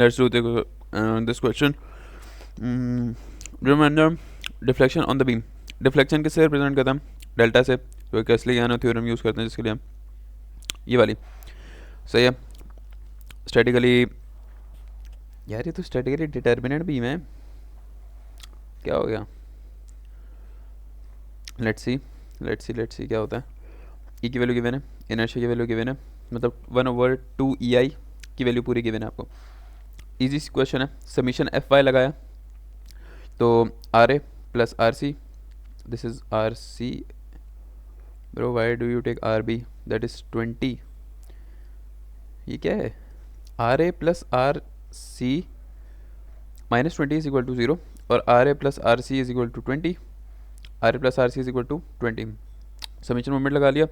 Let's do this question. Remember deflection on the beam. Deflection किससे represent करता है? Delta से. तो कैसलियानो थ्योरम यूज़ करते हैं जिसके लिए हम ये वाली सही है. स्टैटिकली यार ये तो स्टैटिकली डिटर्मिनेंट बीम है. क्या हो गया? लेट्स सी क्या होता है. ई की वैल्यू गिवन है, इनर्शिया की वैल्यू गिवन है, मतलब 1/2 EI की वैल्यू पूरी गिवन है आपको. इजी क्वेश्चन है. समीशन FY लगाया तो RA plus RC, this is RC bro. Why do you take RB? That is 20. ये क्या है? RA plus RC minus 20 is equal to 0 और RA plus RC is equal to 20. RA plus RC is equal to 20. Summation moment लगा लिया.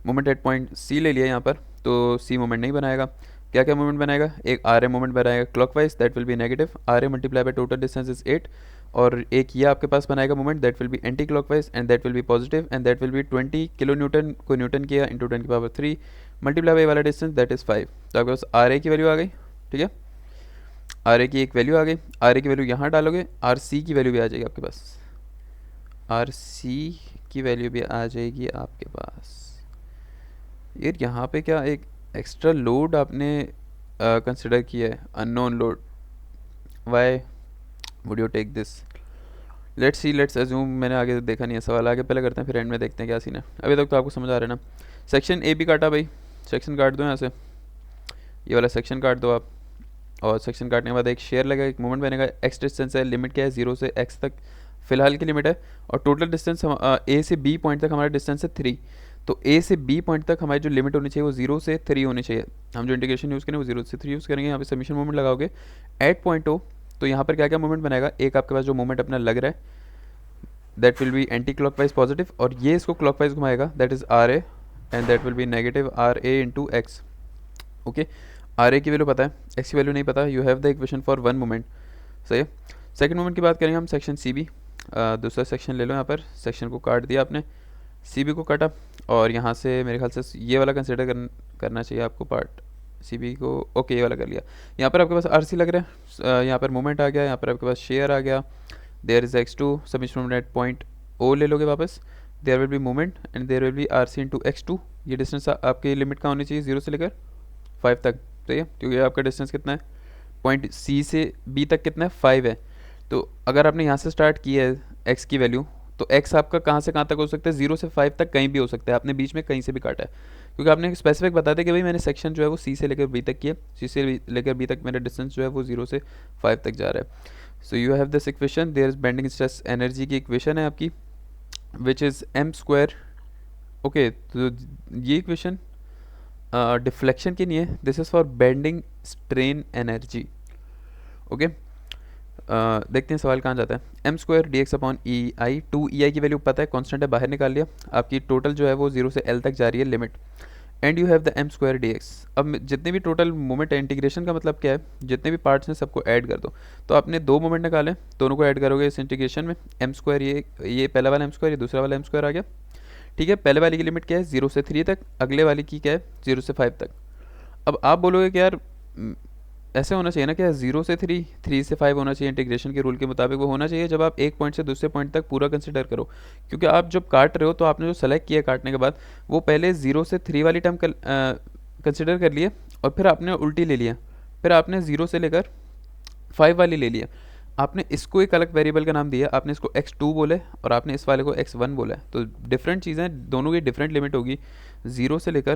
Moment at point C ले लिया यहाँ पर, तो C मोमेंट नहीं बनाएगा. क्या क्या मोमेंट बनाएगा? एक RA मोमेंट बनाएगा clockwise, that will be negative. RA multiply by total distance is 8. और एक ये आपके पास बनाएगा moment, that will be anti clockwise and that will be positive and that will be 20 kilo Newton को Newton किया into 10⁻³ multiply by वाला distance that is 5. तो आपके पास RA की वैल्यू आ गई. ठीक है, RA की एक वैल्यू आ गई. RA की वैल्यू यहाँ डालोगे, RC की वैल्यू भी आ जाएगी आपके पास. RC की वैल्यू भी आ जाएगी आपके पास. यार यहाँ पे क्या एक एक्स्ट्रा लोड आपने कंसिडर किया है, unknown load. Why would you take this? Let's assume. मैंने आगे देखा नहीं है, सवाल आगे पहले करते हैं फिर एंड में देखते हैं क्या सीन है. अभी तक तो आपको समझ आ रहा है ना. सेक्शन AB काटा भाई, सेक्शन काट दो यहाँ से. ये वाला सेक्शन काट दो आप. और सेक्शन काटने के बाद एक शेयर लगेगा, एक मोमेंट बनेगा. एक्स डिस्टेंस है, लिमिट क्या है 0 से X तक फिलहाल की लिमिट है. और टोटल डिस्टेंस A से B पॉइंट तक हमारा डिस्टेंस है 3. तो A से B पॉइंट तक हमारी जो लिमिट होनी चाहिए वो 0 से 3 होनी चाहिए. हम जो इंटीग्रेशन यूज़ करें वो 0 से 3 यूज़ करेंगे. यहाँ पे सबमिशन मोमेंट लगाओगे एट पॉइंट O. तो यहाँ पर क्या क्या मोमेंट बनाएगा? एक आपके पास जो मोमेंट अपना लग रहा है that will be anti clockwise positive, और ये इसको क्लॉकवाइज घुमाएगा, that is RA and that will be negative RA into X. Okay, RA की वैल्यू पता है, X की वैल्यू नहीं पता. You have the equation for one moment. सही है. सेकंड मोमेंट की बात करेंगे हम, सेक्शन CB. दूसरा सेक्शन ले लो. यहाँ पर सेक्शन को काट दिया आपने, CB को काटा, और यहाँ से मेरे ख्याल से ये वाला कंसिडर करना चाहिए आपको पार्ट CB को. ओके, ये वाला कर लिया. यहाँ पर आपके पास RC लग रहा है, यहाँ पर मोमेंट आ गया, यहाँ पर आपके पास शेयर आ गया. There is X2 summation moment at point O ले लोगे वापस. There will be moment and there will be RC into X2. ये डिस्टेंस आपकी लिमिट का होनी चाहिए 0 से लेकर 5 तक. सही है, क्योंकि आपका डिस्टेंस कितना है पॉइंट C से B तक कितना है 5 है. तो अगर आपने यहाँ से स्टार्ट किया है X की वैल्यू, तो X आपका कहाँ से कहाँ तक हो सकता है? 0 से 5 तक कहीं भी हो सकता है. आपने बीच में कहीं से भी काटा है, क्योंकि आपने स्पेसिफिक बता दिया कि भाई मैंने सेक्शन जो है वो C से लेकर B तक किया. C से लेकर B तक मेरा डिस्टेंस जो है वो 0 से 5 तक जा रहा है. So you have this equation. There is bending stress energy की इक्वेशन है आपकी, विच इज़ m². ओके, तो ये इक्वेशन डिफ्लेक्शन की नहीं है, this is for bending strain energy. Okay, देखते हैं सवाल कहाँ जाता है. m² dx/EI. 2EI की वैल्यू पता है, कांस्टेंट है, बाहर निकाल लिया. आपकी टोटल जो है वो 0 से L तक जा रही है limit. And you have the m² dx. अब जितने भी टोटल मोमेंट है, इंटीग्रेशन का मतलब क्या है? जितने भी पार्ट्स हैं सबको ऐड कर दो. तो आपने दो मोमेंट निकाले, दोनों को ऐड करोगे इस इंटीग्रेशन में. m², ये पहला वाला m², ये दूसरा वाला m² आ गया. ठीक है, पहले वाली की लिमिट क्या है? 0 से 3 तक. अगले वाली की क्या है? 0 से 5 तक. अब आप बोलोगे कि यार ऐसे होना चाहिए ना, क्या 0 से 3, 3 से 5 होना चाहिए इंटीग्रेशन के रूल के मुताबिक. वो होना चाहिए जब आप एक पॉइंट से दूसरे पॉइंट तक पूरा कंसिडर करो, क्योंकि आप जब काट रहे हो तो आपने जो सेलेक्ट किया काटने के बाद वो पहले 0 से 3 वाली टर्म कंसिडर कर लिए, और फिर आपने उल्टी ले लिया, फिर आपने 0 से लेकर 5 वाली ले लिया. आपने इसको एक अलग वेरिएबल का नाम दिया, आपने इसको x2 बोला है और आपने इस वाले को x1 बोला है. तो डिफरेंट चीज़ें, दोनों की डिफरेंट लिमिट होगी 0 से लेकर,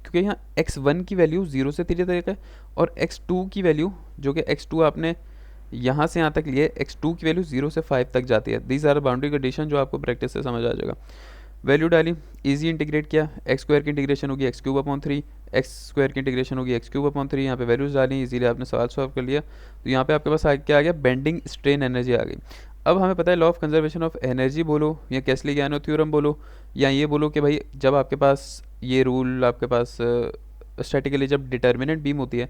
क्योंकि यहाँ x1 की वैल्यू 0 से 3 तक है, और x2 की वैल्यू जो कि x2 आपने यहाँ से यहाँ तक लिए, x2 की वैल्यू 0 से 5 तक जाती है. दीज आर बाउंड्री कंडीशन जो आपको प्रैक्टिस से समझ आ जाएगा. वैल्यू डाली, इजी इंटीग्रेट किया. x² की इंटीग्रेशन होगी x³ x² की इंटीग्रेशन होगी x³. यहाँ पे वैल्यूज डाली, इजीली आपने सवाल सॉल्व कर लिया. तो यहाँ पे आपके पास क्या आ गया? बेंडिंग स्ट्रेन एनर्जी आ गई. अब हमें पता है law of conservation of energy बोलो या कैसलियानो थ्योरम बोलो, या ये बोलो कि भाई जब आपके पास ये रूल आपके पास स्टैटिकली जब डिटर्मिनेंट बीम होती है,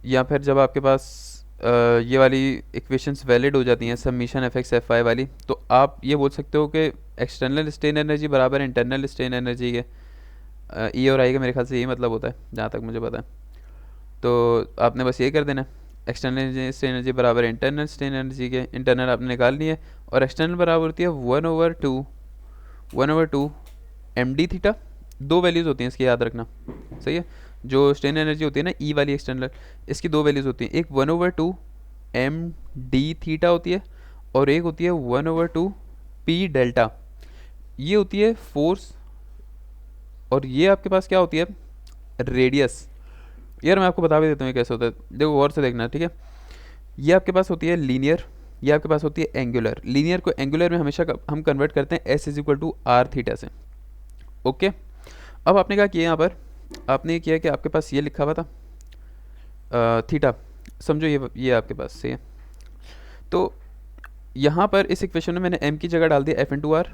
या फिर जब आपके पास ये वाली इक्वेशंस वैलिड हो जाती हैं, सबमिशन FX FY वाली, तो आप ये बोल सकते हो कि एक्सटर्नल स्ट्रेन एनर्जी बराबर इंटरनल स्ट्रेन एनर्जी के. E और I का मेरे ख्याल से यही मतलब होता है जहाँ तक मुझे पता है. तो आपने बस ये कर देना, एक्सटर्नल स्ट्रेन एनर्जी बराबर इंटरनल स्ट्रेन एनर्जी के, इंटरनल आपने निकाल ली है, और एक्सटर्नल बराबर होती है 1/2 md थीटा। दो वैल्यूज़ होती हैं इसकी, याद रखना, सही है। जो स्ट्रेन एनर्जी होती है ना ई वाली एक्सटर्नल, इसकी दो वैल्यूज़ होती हैं, एक 1/2 md थीटा होती है, और एक होती है 1/2 p डेल्टा। ये होती है फोर्स, और ये आपके पास क्या होती है, रेडियस। यार मैं आपको बता भी देता हूँ ये कैसे होता है, देखो गौर से देखना, ठीक है। ये आपके पास होती है लीनियर, ये आपके पास होती है एंगुलर। लीनियर को एंगुलर में हमेशा हम कन्वर्ट करते हैं s = r थीटा से, ओके। अब आपने क्या किया यहाँ पर, आपने ये किया कि आपके पास ये लिखा हुआ था थीटा, समझो ये आपके पास से है। तो यहाँ पर इस इक्वेशन में मैंने m की जगह डाल दिया f/r,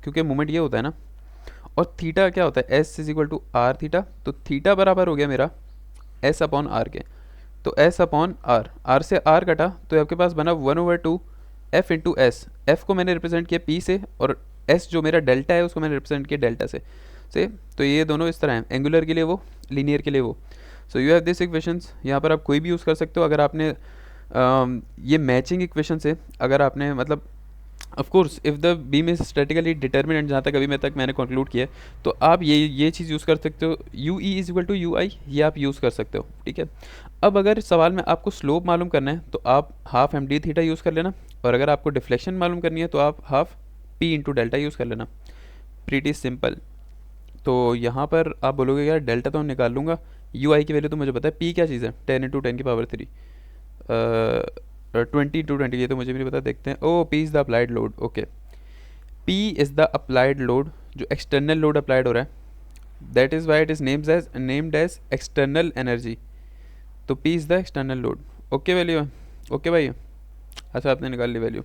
क्योंकि मोमेंट ये होता है ना, और थीटा क्या होता है, s = r थीटा। तो थीटा बराबर हो गया मेरा s/r के, तो s/r, r से r कटा तो आपके पास बना 1/2 f × s। f को मैंने रिप्रेजेंट किया p से, और s जो मेरा डेल्टा है उसको मैंने रिप्रेजेंट किया डेल्टा से। तो ये दोनों इस तरह हैं, एंगुलर के लिए वो, लीनियर के लिए वो। सो यू हैव दिस इक्वेशंस, यहाँ पर आप कोई भी यूज़ कर सकते हो। अगर आपने ये मैचिंग इक्वेशन से, अगर आपने मतलब of course if the beam is statically determinant, जहाँ तक अभी मैंने कंक्लूड किया है, तो आप ये चीज़ यूज़ कर सकते हो, u e is equal to u i, ये आप यूज़ कर सकते हो, ठीक है। अब अगर सवाल में आपको स्लोप मालूम करना है तो आप half M D theta use कर लेना, और अगर आपको डिफ्लेक्शन मालूम करनी है तो आप half P into delta use कर लेना, प्रीटी सिंपल। तो यहाँ पर आप बोलोगे यार डेल्टा तो मैं निकाल लूँगा, यू आई की वैल्यू तो मुझे पता है, पी क्या चीज़ है, 10 × 10⁻³ 20 × 20, ये तो मुझे भी नहीं पता, देखते हैं। Oh p is the applied load, okay, p is the applied load, जो एक्सटर्नल लोड अप्लाइड हो रहा है, that is why it is named as external energy. तो p is the external load, okay value है, okay भाई। अच्छा आपने निकाल ली वैल्यू।